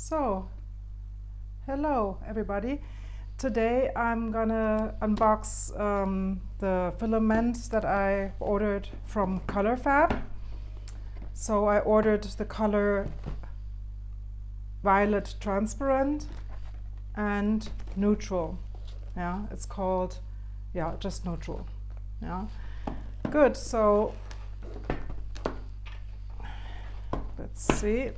So, hello everybody. Today I'm gonna unbox the filament that I ordered from ColorFabb. So I ordered the color Violet Transparent and Neutral. Yeah, it's called, just Neutral. Yeah, good. So let's see.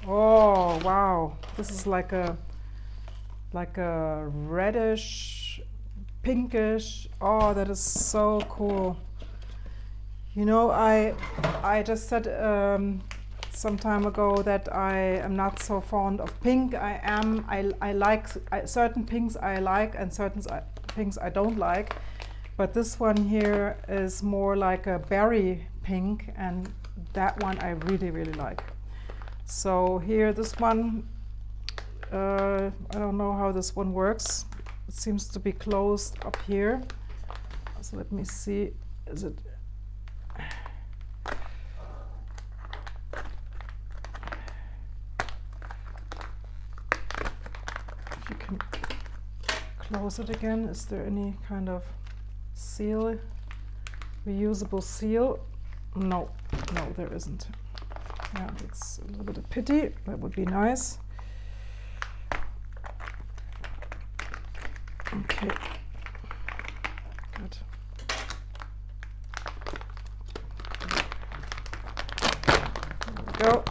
Oh wow, this is like a reddish, pinkish. Oh, that is so cool. You know, I just said some time ago that I am not so fond of pink. I like certain pinks I like and certain pinks I don't like. But this one here is more like a berry pink, and that one I really, really like. So here, this one, I don't know how this one works. It seems to be closed up here. So let me see, is it? If you can close it again, is there any kind of seal, reusable seal? No, there isn't. Yeah, it's a little bit of pity. That would be nice. Okay, good. There we go.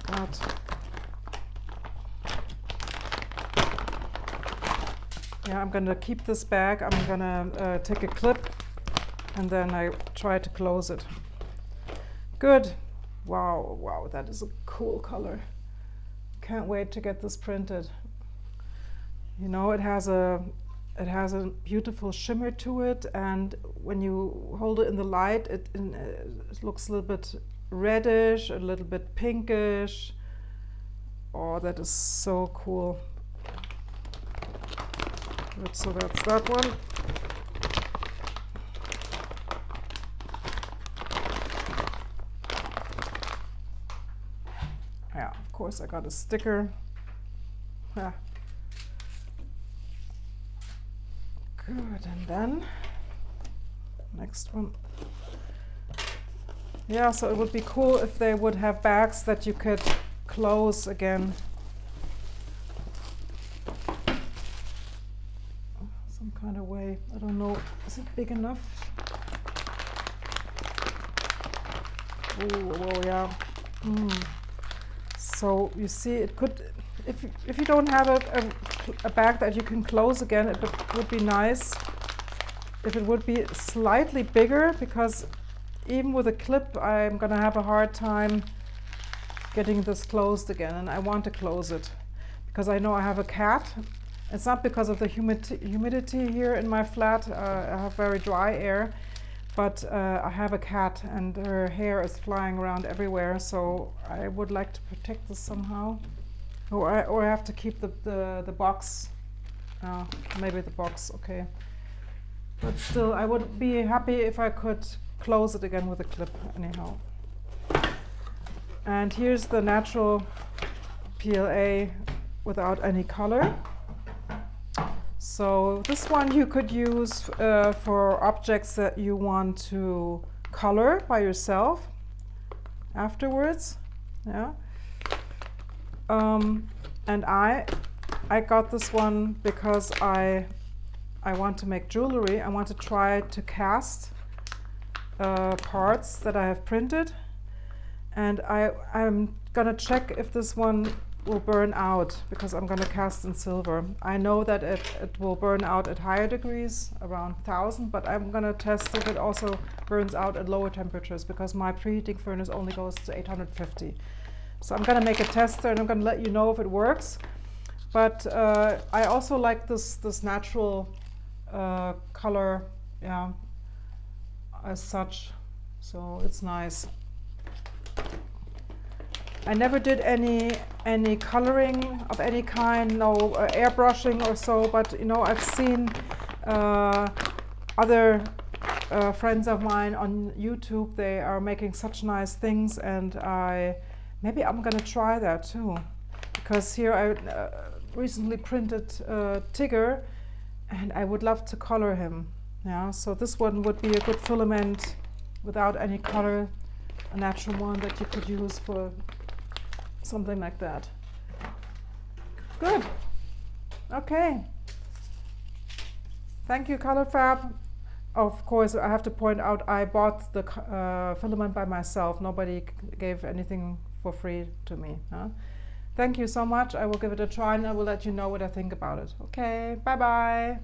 That. Yeah, I'm going to keep this bag. I'm going to take a clip and then I try to close it. Good. Wow, that is a cool color. Can't wait to get this printed. You know, it has a beautiful shimmer to it, and when you hold it in the light, it looks a little bit reddish, a little bit pinkish. Oh, that is so cool. Good, so that's that one. Yeah, of course I got a sticker. Yeah. Good, and then next one. Yeah, so it would be cool if they would have bags that you could close again. Some kind of way. I don't know. Is it big enough? Oh, yeah. So you see, it could, if you don't have a bag that you can close again, it would be nice if it would be slightly bigger, because even with a clip, I'm gonna have a hard time getting this closed again, and I want to close it because I know I have a cat. It's not because of the humidity here in my flat. I have very dry air. But I have a cat and her hair is flying around everywhere, so I would like to protect this somehow. Or I have to keep the box. Maybe the box, okay. But still, I would be happy if I could close it again with a clip anyhow. And here's the Naturel PLA without any color. So this one you could use for objects that you want to color by yourself afterwards. Yeah. And I got this one because I want to make jewelry. I want to try to cast parts that I have printed, and I'm gonna check if this one will burn out, because I'm going to cast in silver. I know that it will burn out at higher degrees, around 1000, but I'm going to test if it also burns out at lower temperatures, because my preheating furnace only goes to 850. So I'm going to make a tester, and I'm going to let you know if it works. But I also like this natural color, yeah, as such. So it's nice. I never did any coloring of any kind, no airbrushing or so, but you know, I've seen other friends of mine on YouTube. They are making such nice things, and maybe I'm gonna try that too, because here I recently printed Tigger, and I would love to color him. Yeah, so this one would be a good filament without any color, a natural one that you could use for something like that. Good. Okay. Thank you, ColorFabb. Of course, I have to point out I bought the filament by myself. Nobody gave anything for free to me. Huh? Thank you so much. I will give it a try and I will let you know what I think about it. Okay, bye-bye.